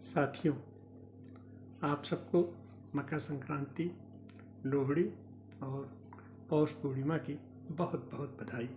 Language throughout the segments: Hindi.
साथियों, आप सबको मकर संक्रांति, लोहड़ी और पौष पूर्णिमा की बहुत बहुत बधाई,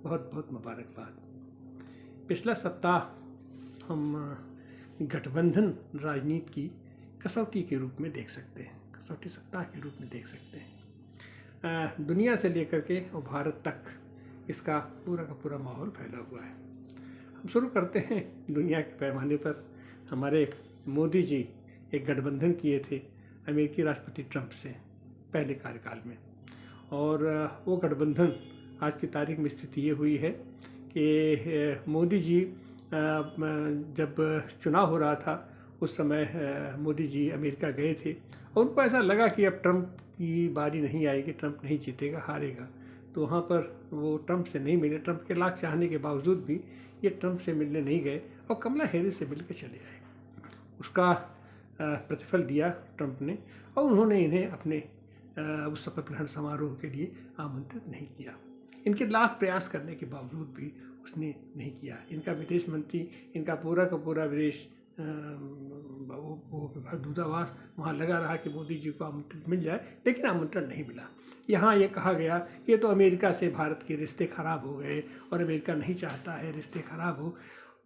बहुत बहुत मुबारकबाद। पिछला सप्ताह हम गठबंधन राजनीति की कसौटी के रूप में देख सकते हैं, कसौटी सप्ताह के रूप में देख सकते हैं। दुनिया से लेकर के और भारत तक इसका पूरा का पूरा माहौल फैला हुआ है। हम शुरू करते हैं दुनिया के पैमाने पर। हमारे मोदी जी एक गठबंधन किए थे अमेरिकी राष्ट्रपति ट्रंप से पहले कार्यकाल में, और वो गठबंधन आज की तारीख में स्थिति ये हुई है कि मोदी जी जब चुनाव हो रहा था उस समय मोदी जी अमेरिका गए थे और उनको ऐसा लगा कि अब ट्रंप की बारी नहीं आएगी, ट्रंप नहीं जीतेगा, हारेगा। तो वहाँ पर वो ट्रंप से नहीं मिले। ट्रंप के लाख चाहने के बावजूद भी ये ट्रंप से मिलने नहीं गए और कमला हैरिस से मिल के चले आए। उसका प्रतिफल दिया ट्रंप ने, और उन्होंने इन्हें अपने उस शपथ ग्रहण समारोह के लिए आमंत्रित नहीं किया। इनके लाख प्रयास करने के बावजूद भी उसने नहीं किया। इनका विदेश मंत्री, इनका पूरा का पूरा विदेश वो दूतावास वहाँ लगा रहा कि मोदी जी को आमंत्रित मिल जाए, लेकिन आमंत्रण नहीं मिला। यहाँ ये कहा गया कि ये तो अमेरिका से भारत के रिश्ते ख़राब हो गए और अमेरिका नहीं चाहता है रिश्ते ख़राब हो।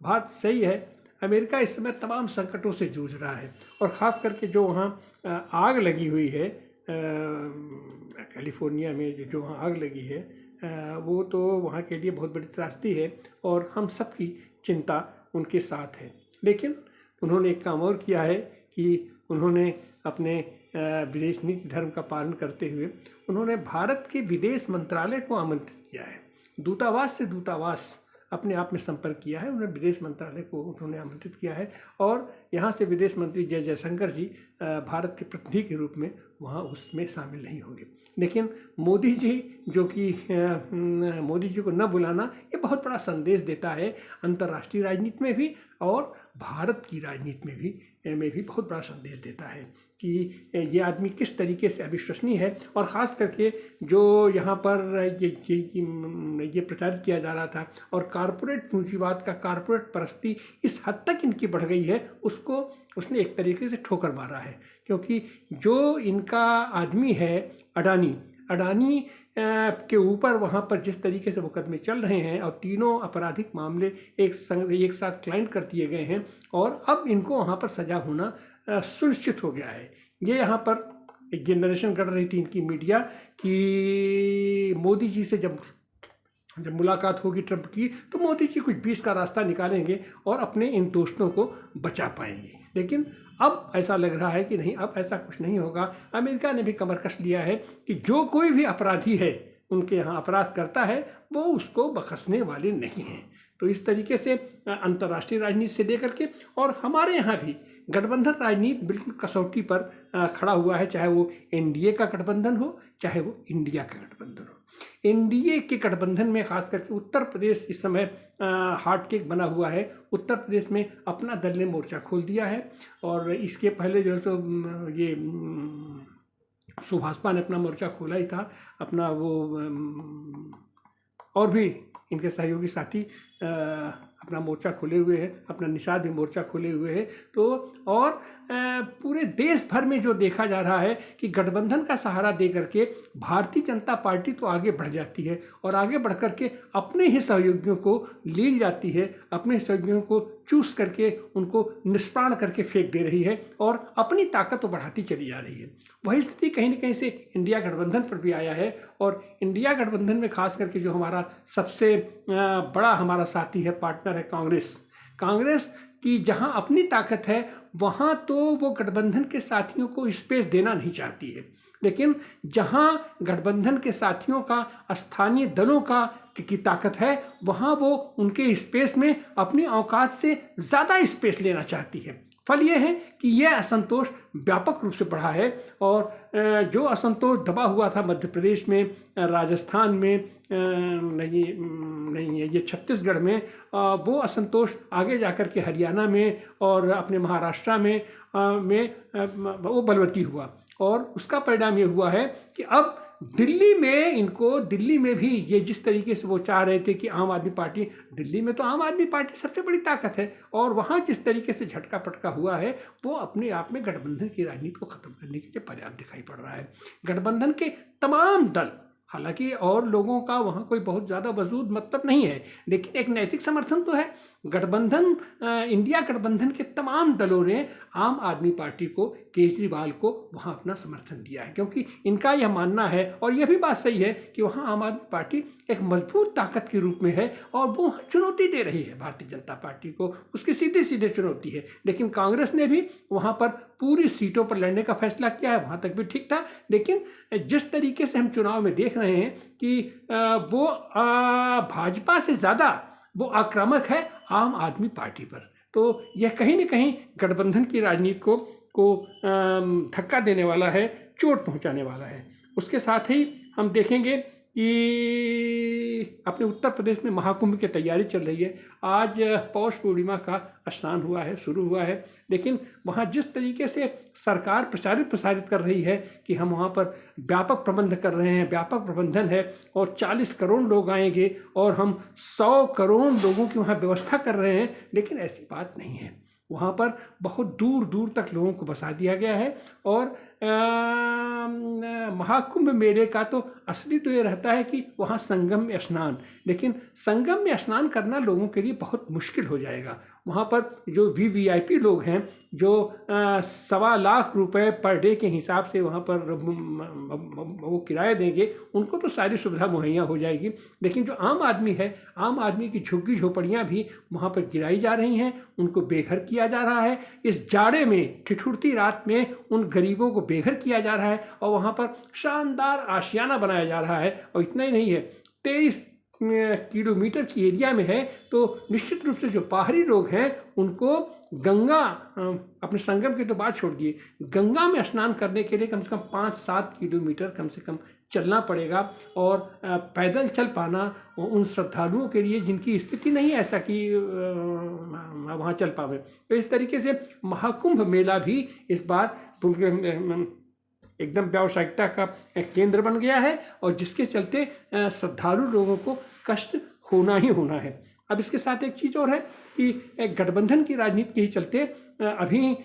बात सही है, अमेरिका इस समय तमाम संकटों से जूझ रहा है, और ख़ास करके जो वहाँ आग लगी हुई है कैलिफोर्निया में, जो वहाँ आग लगी है वो तो वहाँ के लिए बहुत बड़ी त्रासदी है और हम सब की चिंता उनके साथ है। लेकिन उन्होंने एक काम और किया है कि उन्होंने अपने विदेश नीति धर्म का पालन करते हुए उन्होंने भारत के विदेश मंत्रालय को आमंत्रित किया है। दूतावास से दूतावास अपने आप में संपर्क किया है, उन्होंने विदेश मंत्रालय को उन्होंने आमंत्रित किया है, और यहाँ से विदेश मंत्री जय जयशंकर जी भारत के प्रतिनिधि के रूप में वहाँ उसमें शामिल नहीं होंगे। लेकिन मोदी जी मोदी जी को न बुलाना ये बहुत बड़ा संदेश देता है अंतर्राष्ट्रीय राजनीति में भी और भारत की राजनीति में भी बहुत बड़ा संदेश देता है कि ये आदमी किस तरीके से अविश्वसनीय है। और ख़ास करके जो यहाँ पर ये प्रचारित किया जा रहा था, और कारपोरेट पूंजीवाद का, कारपोरेट परस्ती इस हद तक इनकी बढ़ गई है, उसको उसने एक तरीके से ठोकर मारा है। क्योंकि जो इनका आदमी है अडानी के ऊपर वहाँ पर जिस तरीके से मुकदमे चल रहे हैं और तीनों आपराधिक मामले एक साथ क्लाइंट कर दिए गए हैं, और अब इनको वहाँ पर सज़ा होना सुनिश्चित हो गया है। ये यहाँ पर एक जनरेशन कर रही थी इनकी मीडिया कि मोदी जी से जब मुलाकात होगी ट्रंप की तो मोदी जी कुछ बीच का रास्ता निकालेंगे और अपने इन दोस्तों को बचा पाएंगे। लेकिन अब ऐसा लग रहा है कि नहीं, अब ऐसा कुछ नहीं होगा। अमेरिका ने भी कमर कस लिया है कि जो कोई भी अपराधी है, उनके यहाँ अपराध करता है, वो उसको बख्शने वाले नहीं हैं। तो इस तरीके से अंतर्राष्ट्रीय राजनीति से लेकर के और हमारे यहाँ भी गठबंधन राजनीति बिल्कुल कसौटी पर खड़ा हुआ है, चाहे वो एनडीए का गठबंधन हो, चाहे वो इंडिया का गठबंधन हो। एनडीए के गठबंधन में खास करके उत्तर प्रदेश इस समय हार्ट केक बना हुआ है। उत्तर प्रदेश में अपना दल ने मोर्चा खोल दिया है, और इसके पहले जो है तो ये सुभाषपा ने अपना मोर्चा खोला ही था, अपना वो और भी इनके सहयोगी साथी अपना मोर्चा खोले हुए हैं, अपना निषाद भी मोर्चा खोले हुए हैं। तो और पूरे देश भर में जो देखा जा रहा है कि गठबंधन का सहारा दे करके भारतीय जनता पार्टी तो आगे बढ़ जाती है, और आगे बढ़ करके अपने ही सहयोगियों को लील जाती है, अपने सहयोगियों को चूस करके उनको निष्प्राण करके फेंक दे रही है और अपनी ताकत तो बढ़ाती चली जा रही है। वही स्थिति कहीं न कहीं से इंडिया गठबंधन पर भी आया है, और इंडिया गठबंधन में खास करके जो हमारा सबसे बड़ा हमारा साथी है, पार्टनर है कांग्रेस की जहां अपनी ताकत है वहां तो वो गठबंधन के साथियों को स्पेस देना नहीं चाहती है। लेकिन जहां गठबंधन के साथियों का स्थानीय दलों की ताकत है, वहां वो उनके स्पेस में अपनी औकात से ज़्यादा स्पेस लेना चाहती है। फल ये है कि यह असंतोष व्यापक रूप से बढ़ा है, और जो असंतोष दबा हुआ था मध्य प्रदेश में, राजस्थान में, नहीं है ये छत्तीसगढ़ में, वो असंतोष आगे जाकर के हरियाणा में और अपने महाराष्ट्र में वो बलवती हुआ, और उसका परिणाम ये हुआ है कि अब दिल्ली में भी ये जिस तरीके से वो चाह रहे थे कि आम आदमी पार्टी, दिल्ली में तो आम आदमी पार्टी सबसे बड़ी ताकत है, और वहाँ जिस तरीके से झटका पटका हुआ है वो अपने आप में गठबंधन की राजनीति को ख़त्म करने के लिए पर्याप्त दिखाई पड़ रहा है। गठबंधन के तमाम दल, हालांकि और लोगों का वहाँ कोई बहुत ज़्यादा वजूद मतलब नहीं है, लेकिन एक नैतिक समर्थन तो है। इंडिया गठबंधन के तमाम दलों ने आम आदमी पार्टी को, केजरीवाल को वहाँ अपना समर्थन दिया है, क्योंकि इनका यह मानना है, और यह भी बात सही है, कि वहाँ आम आदमी पार्टी एक मजबूत ताकत के रूप में है और वो चुनौती दे रही है भारतीय जनता पार्टी को, उसकी सीधे सीधे चुनौती है। लेकिन कांग्रेस ने भी वहाँ पर पूरी सीटों पर लड़ने का फैसला किया है, वहाँ तक भी ठीक था। लेकिन जिस तरीके से हम चुनाव में देख रहे हैं कि वो भाजपा से ज़्यादा वो आक्रामक है आम आदमी पार्टी पर, तो यह कहीं न कहीं गठबंधन की राजनीति को धक्का देने वाला है, चोट पहुंचाने वाला है। उसके साथ ही हम देखेंगे कि अपने उत्तर प्रदेश में महाकुंभ की तैयारी चल रही है। आज पौष पूर्णिमा का स्नान हुआ है, शुरू हुआ है, लेकिन वहाँ जिस तरीके से सरकार प्रसारित कर रही है कि हम वहाँ पर व्यापक प्रबंध कर रहे हैं, व्यापक प्रबंधन है, और 40 करोड़ लोग आएंगे और हम 100 करोड़ लोगों की वहाँ व्यवस्था कर रहे हैं, लेकिन ऐसी बात नहीं है। वहाँ पर बहुत दूर दूर तक लोगों को बसा दिया गया है। और महाकुंभ मेले का तो असली तो ये रहता है कि वहाँ संगम में स्नान, लेकिन संगम में स्नान करना लोगों के लिए बहुत मुश्किल हो जाएगा। वहाँ पर जो VVIP लोग हैं, जो 1.25 लाख रुपए पर डे के हिसाब से वहाँ पर वो किराया देंगे, उनको तो सारी सुविधा मुहैया हो जाएगी। लेकिन जो आम आदमी है, आम आदमी की झुग्गी झोपड़ियाँ भी वहाँ पर गिराई जा रही हैं, उनको बेघर किया जा रहा है। इस जाड़े में, ठिठुरती रात में उन गरीबों को बेघर किया जा रहा है, और वहाँ पर शानदार आशियाना बनाया जा रहा है। और इतना ही नहीं है, 23 किलोमीटर की एरिया में है, तो निश्चित रूप से जो बाहरी लोग हैं उनको गंगा, अपने संगम की तो बात छोड़ दिए, गंगा में स्नान करने के लिए कम से कम 5-7 किलोमीटर कम से कम चलना पड़ेगा। और पैदल चल पाना उन श्रद्धालुओं के लिए जिनकी स्थिति नहीं है ऐसा कि वहाँ चल पावे, तो इस तरीके से महाकुंभ मेला भी इस बार एकदम व्यावसायिकता का केंद्र बन गया है, और जिसके चलते श्रद्धालु लोगों को कष्ट होना ही होना है। अब इसके साथ एक चीज़ और है कि गठबंधन की राजनीति के ही चलते अभी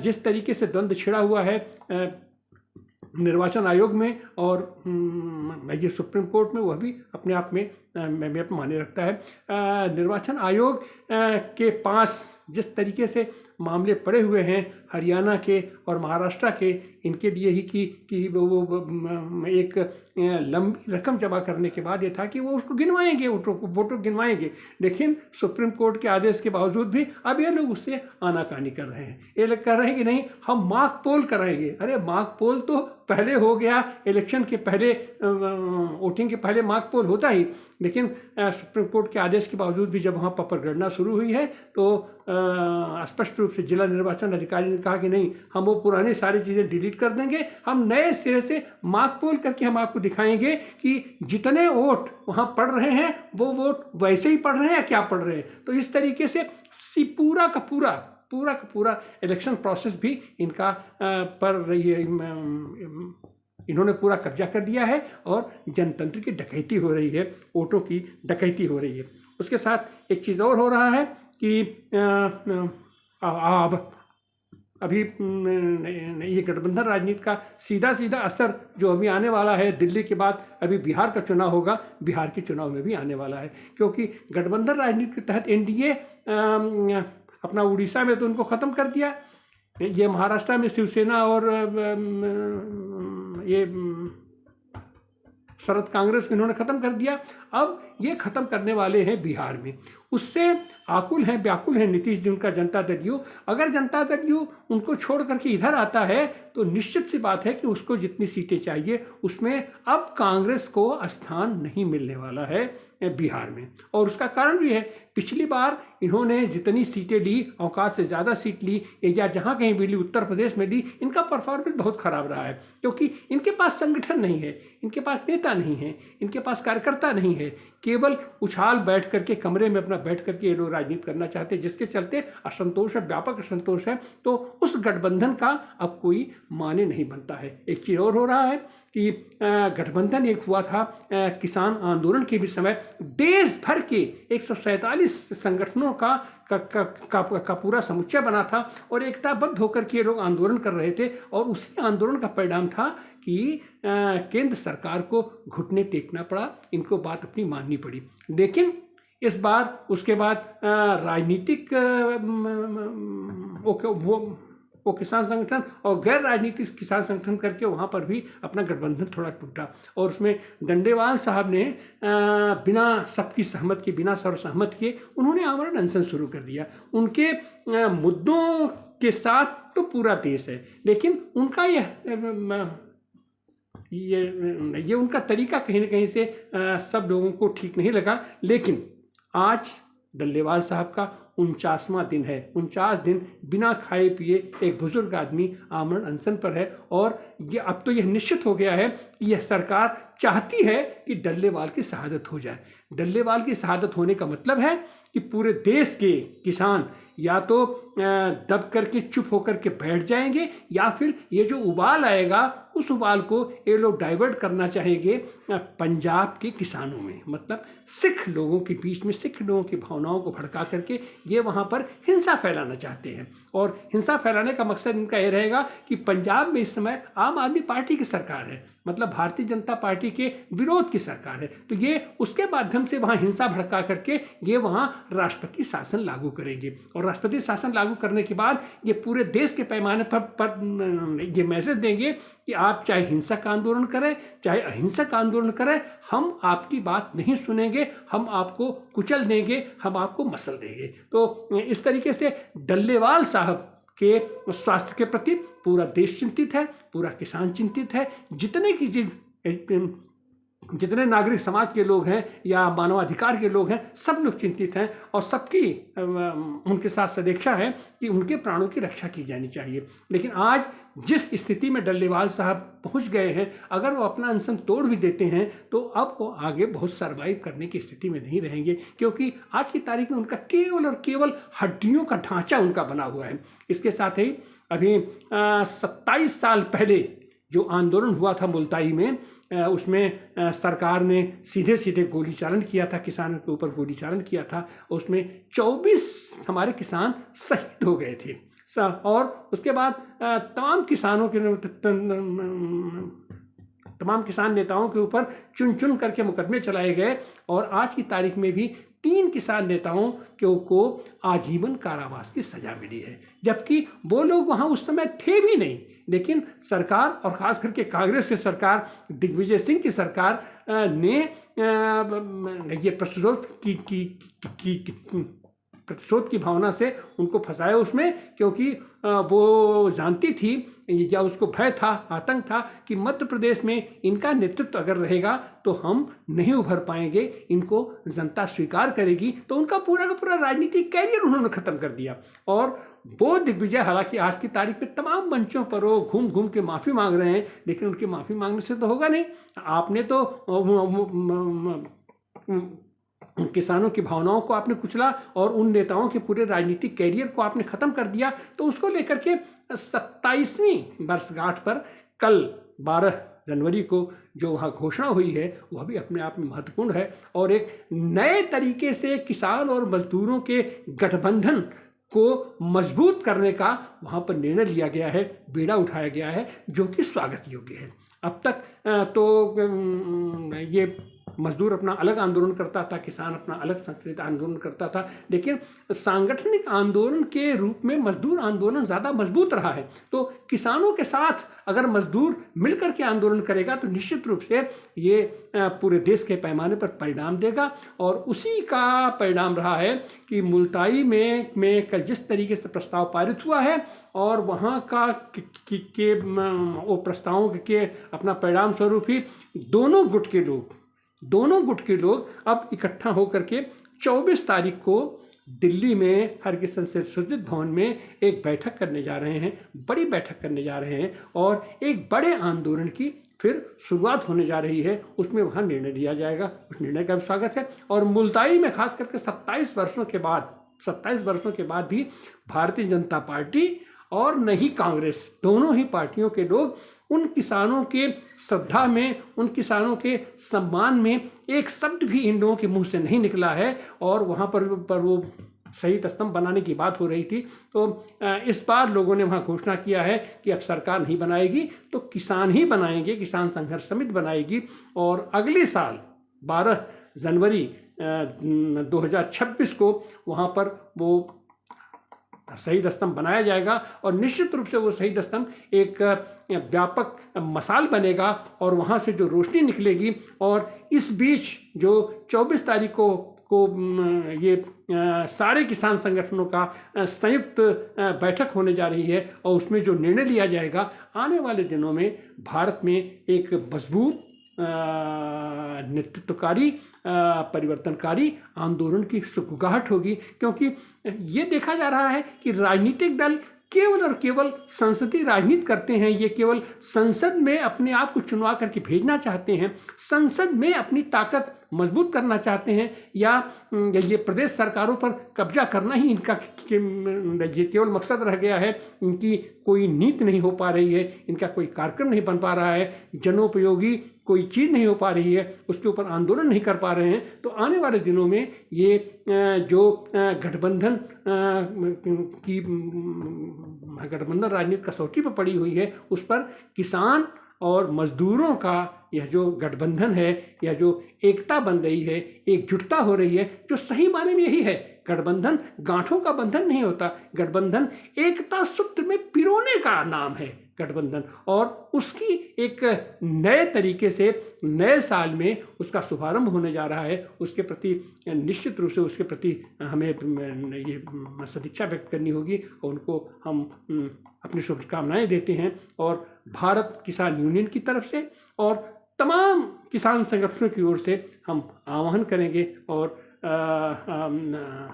जिस तरीके से द्वंद्व छिड़ा हुआ है निर्वाचन आयोग में और ये सुप्रीम कोर्ट में, वह भी अपने आप में मैं माने रखता है। निर्वाचन आयोग के पास जिस तरीके से मामले पड़े हुए हैं हरियाणा के और महाराष्ट्र के, इनके लिए ही कि वो एक लंबी रकम जमा करने के बाद ये था कि वो उसको गिनवाएंगे, वोटों गिनवाएंगे। लेकिन सुप्रीम कोर्ट के आदेश के बावजूद भी अब ये लोग उससे आनाकानी कर रहे हैं। ये लोग कह रहे हैं कि नहीं, हम मॉक पोल कराएंगे। अरे मॉक पोल तो पहले हो गया, इलेक्शन के पहले, वोटिंग के पहले मॉक पोल होता ही, लेकिन सुप्रीम कोर्ट के आदेश के बावजूद भी जब वहाँ पर गणना शुरू हुई है तो स्पष्ट रूप से जिला निर्वाचन अधिकारी ने कहा कि नहीं, हम वो पुरानी सारी चीज़ें डिलीट कर देंगे, हम नए सिरे से मॉक पोल करके हम आपको दिखाएंगे कि जितने वोट वहाँ पड़ रहे हैं वो वोट वैसे ही पड़ रहे हैं या क्या पड़ रहे हैं। तो इस तरीके से पूरा का पूरा इलेक्शन प्रोसेस भी इनका पर रही है, इन्होंने पूरा कब्जा कर दिया है और जनतंत्र की डकैती हो रही है, वोटों की डकैती हो रही है। उसके साथ एक चीज़ और हो रहा है कि अभी ये गठबंधन राजनीति का सीधा असर जो अभी आने वाला है, दिल्ली के बाद अभी बिहार का चुनाव होगा, बिहार के चुनाव में भी आने वाला है, क्योंकि गठबंधन राजनीति के तहत एनडीए अपना उड़ीसा में तो उनको ख़त्म कर दिया, ये महाराष्ट्र में शिवसेना और ये शरद कांग्रेस को इन्होंने ख़त्म कर दिया। अब ये ख़त्म करने वाले हैं बिहार में। उससे आकुल हैं, व्याकुल हैं नीतीश जी, उनका जनता दल यू। अगर जनता दल यू उनको छोड़ करके इधर आता है तो निश्चित सी बात है कि उसको जितनी सीटें चाहिए उसमें अब कांग्रेस को स्थान नहीं मिलने वाला है बिहार में। और उसका कारण भी है, पिछली बार इन्होंने जितनी सीटें ली, औकात से ज़्यादा सीट ली, या जहाँ कहीं भी ली, उत्तर प्रदेश में ली, इनका परफॉर्मेंस बहुत ख़राब रहा है, क्योंकि इनके पास संगठन नहीं है, इनके पास नेता नहीं है, इनके पास कार्यकर्ता नहीं है, केवल उछाल बैठ करके कमरे में अपना बैठ करके ये लोग राजनीति करना चाहते हैं, जिसके चलते असंतोष है, व्यापक असंतोष है। तो उस गठबंधन का अब कोई माने नहीं बनता है। एक चीज़ और हो रहा है कि गठबंधन एक हुआ था किसान आंदोलन के भी समय, देश भर के 147 संगठनों का पूरा समुच्चय बना था और एकताबद्ध होकर के लोग आंदोलन कर रहे थे। और उसी आंदोलन का परिणाम था कि केंद्र सरकार को घुटने टेकना पड़ा, इनको बात अपनी माननी पड़ी। लेकिन इस बार उसके बाद राजनीतिक वो किसान संगठन और गैर राजनीतिक किसान संगठन करके वहाँ पर भी अपना गठबंधन थोड़ा टूटा और उसमें डंडेवाल साहब ने बिना सबकी सहमत के, बिना सर्वसहमत के उन्होंने आमरण अनशन शुरू कर दिया। उनके मुद्दों के साथ तो पूरा देश है, लेकिन उनका ये उनका तरीका कहीं ना कहीं से सब लोगों को ठीक नहीं लगा। लेकिन आज डल्लेवाल साहब का 49वां दिन है। 49 दिन बिना खाए पिए एक बुजुर्ग आदमी आमरण अनशन पर है और ये अब तो यह निश्चित हो गया है कि यह सरकार चाहती है कि डल्लेवाल की शहादत हो जाए। डल्लेवाल की शहादत होने का मतलब है कि पूरे देश के किसान या तो दब करके चुप होकर के बैठ जाएंगे या फिर ये जो उबाल आएगा उस उबाल को ये लोग डाइवर्ट करना चाहेंगे पंजाब के किसानों में, मतलब सिख लोगों के बीच में, सिख लोगों की भावनाओं को भड़का करके ये वहाँ पर हिंसा फैलाना चाहते हैं। और हिंसा फैलाने का मकसद इनका ये रहेगा कि पंजाब में इस समय आम आदमी पार्टी की सरकार है, मतलब भारतीय जनता पार्टी के विरोध की सरकार है, तो ये उसके माध्यम से वहाँ हिंसा भड़का करके ये वहाँ राष्ट्रपति शासन लागू करेंगे। और राष्ट्रपति शासन लागू करने के बाद ये पूरे देश के पैमाने पर ये मैसेज देंगे कि आप चाहे हिंसक आंदोलन करें चाहे अहिंसक आंदोलन करें, हम आपकी बात नहीं सुनेंगे, हम आपको कुचल देंगे, हम आपको मसल देंगे। तो इस तरीके से डल्लेवाल साहब के स्वास्थ्य के प्रति पूरा देश चिंतित है, पूरा किसान चिंतित है, जितने नागरिक समाज के लोग हैं या मानवाधिकार के लोग हैं, सब लोग चिंतित हैं और सबकी उनके साथ सदिच्छा है कि उनके प्राणों की रक्षा की जानी चाहिए। लेकिन आज जिस स्थिति में डल्लेवाल साहब पहुंच गए हैं, अगर वो अपना अनशन तोड़ भी देते हैं तो अब वो आगे बहुत सर्वाइव करने की स्थिति में नहीं रहेंगे, क्योंकि आज की तारीख में उनका केवल और केवल हड्डियों का ढांचा उनका बना हुआ है। इसके साथ ही अभी 27 साल पहले जो आंदोलन हुआ था मुल्ताई में, उसमें सरकार ने सीधे सीधे गोलीचालन किया था, किसानों के ऊपर गोलीचालन किया था। उसमें 24 हमारे किसान शहीद हो गए थे और उसके बाद तमाम किसान नेताओं के ऊपर चुन चुन करके मुकदमे चलाए गए और आज की तारीख में भी 3 किसान नेताओं को आजीवन कारावास की सजा मिली है, जबकि वो लोग वहाँ उस समय थे भी नहीं। लेकिन सरकार और खास करके कांग्रेस की सरकार, दिग्विजय सिंह की सरकार ने ये प्रतिशोध की भावना से उनको फंसाया उसमें, क्योंकि वो जानती थी या उसको भय था, आतंक था कि मध्य प्रदेश में इनका नेतृत्व अगर रहेगा तो हम नहीं उभर पाएंगे, इनको जनता स्वीकार करेगी। तो उनका पूरा का पूरा राजनीतिक कैरियर उन्होंने ख़त्म कर दिया। और वो दिग्विजय हालांकि आज की तारीख में तमाम मंचों पर वो घूम घूम के माफ़ी मांग रहे हैं, लेकिन उनकी माफ़ी मांगने से तो होगा नहीं। आपने तो किसानों की भावनाओं को आपने कुचला और उन नेताओं के पूरे राजनीतिक कैरियर को आपने ख़त्म कर दिया। तो उसको लेकर के 27वीं वर्षगांठ पर कल 12 जनवरी को जो वहाँ घोषणा हुई है वह भी अपने आप में महत्वपूर्ण है और एक नए तरीके से किसान और मजदूरों के गठबंधन को मजबूत करने का वहाँ पर निर्णय लिया गया है, बीड़ा उठाया गया है, जो कि स्वागत योग्य है। अब तक तो ये मजदूर अपना अलग आंदोलन करता था, किसान अपना अलग संगठित आंदोलन करता था, लेकिन सांगठनिक आंदोलन के रूप में मजदूर आंदोलन ज़्यादा मजबूत रहा है। तो किसानों के साथ अगर मजदूर मिलकर के आंदोलन करेगा तो निश्चित रूप से ये पूरे देश के पैमाने पर परिणाम देगा। और उसी का परिणाम रहा है कि मुल्ताई में कल जिस तरीके से प्रस्ताव पारित हुआ है और वहाँ का वो प्रस्तावों के अपना परिणाम स्वरूप ही दोनों गुट के लोग अब इकट्ठा होकर के 24 तारीख को दिल्ली में हरकिशन सुरजीत भवन में एक बैठक करने जा रहे हैं, बड़ी बैठक करने जा रहे हैं और एक बड़े आंदोलन की फिर शुरुआत होने जा रही है। उसमें वहाँ निर्णय लिया जाएगा, उस निर्णय का भी स्वागत है। और मुल्ताई में खास करके 27 वर्षों के बाद भी भारतीय जनता पार्टी और न ही कांग्रेस। दोनों ही पार्टियों के लोग उन किसानों के श्रद्धा में, उन किसानों के सम्मान में एक शब्द भी इन लोगों के मुंह से नहीं निकला है। और वहाँ पर वो शहीद स्तंभ बनाने की बात हो रही थी, तो इस बार लोगों ने वहाँ घोषणा किया है कि अब सरकार नहीं बनाएगी तो किसान ही बनाएंगे, किसान संघर्ष समिति बनाएगी। और अगले साल 12 जनवरी 2026 को वहाँ पर वो शहीद स्तंभ बनाया जाएगा। और निश्चित रूप से वो शहीद स्तंभ एक व्यापक मसाल बनेगा और वहाँ से जो रोशनी निकलेगी। और इस बीच जो 24 तारीख को ये सारे किसान संगठनों का संयुक्त बैठक होने जा रही है और उसमें जो निर्णय लिया जाएगा, आने वाले दिनों में भारत में एक मजबूत नेतृत्वकारी परिवर्तनकारी आंदोलन की सुगबुगाहट होगी। क्योंकि ये देखा जा रहा है कि राजनीतिक दल केवल और केवल संसदीय राजनीति करते हैं। ये केवल संसद में अपने आप को चुनवा करके भेजना चाहते हैं, संसद में अपनी ताकत मजबूत करना चाहते हैं, या ये प्रदेश सरकारों पर कब्जा करना ही इनका ये केवल मकसद रह गया है। इनकी कोई नीति नहीं हो पा रही है, इनका कोई कार्यक्रम नहीं बन पा रहा है, जनोपयोगी कोई चीज़ नहीं हो पा रही है, उसके ऊपर आंदोलन नहीं कर पा रहे हैं। तो आने वाले दिनों में ये जो गठबंधन राजनीति कसौटी पर पड़ी हुई है, उस पर किसान और मजदूरों का यह जो गठबंधन है, यह जो एकता बन रही है, एकजुटता हो रही है, जो सही मायने में यही है। गठबंधन गांठों का बंधन नहीं होता, गठबंधन एकता सूत्र में पिरोने का नाम है गठबंधन। और उसकी एक नए तरीके से नए साल में उसका शुभारंभ होने जा रहा है। उसके प्रति निश्चित रूप से उसके प्रति हमें ये सदिच्छा व्यक्त करनी होगी और उनको हम अपनी शुभकामनाएं देते हैं। और भारत किसान यूनियन की तरफ से और तमाम किसान संगठनों की ओर से हम आह्वान करेंगे और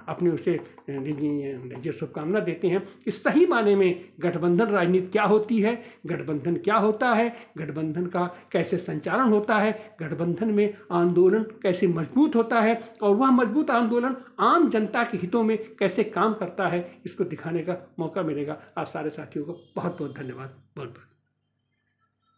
अपने उसे ये शुभकामना देते हैं कि सही माने में गठबंधन राजनीति क्या होती है, गठबंधन क्या होता है, गठबंधन का कैसे संचालन होता है, गठबंधन में आंदोलन कैसे मजबूत होता है और वह मजबूत आंदोलन आम जनता के हितों में कैसे काम करता है, इसको दिखाने का मौका मिलेगा। आप सारे साथियों को बहुत बहुत धन्यवाद। बहुत बहुत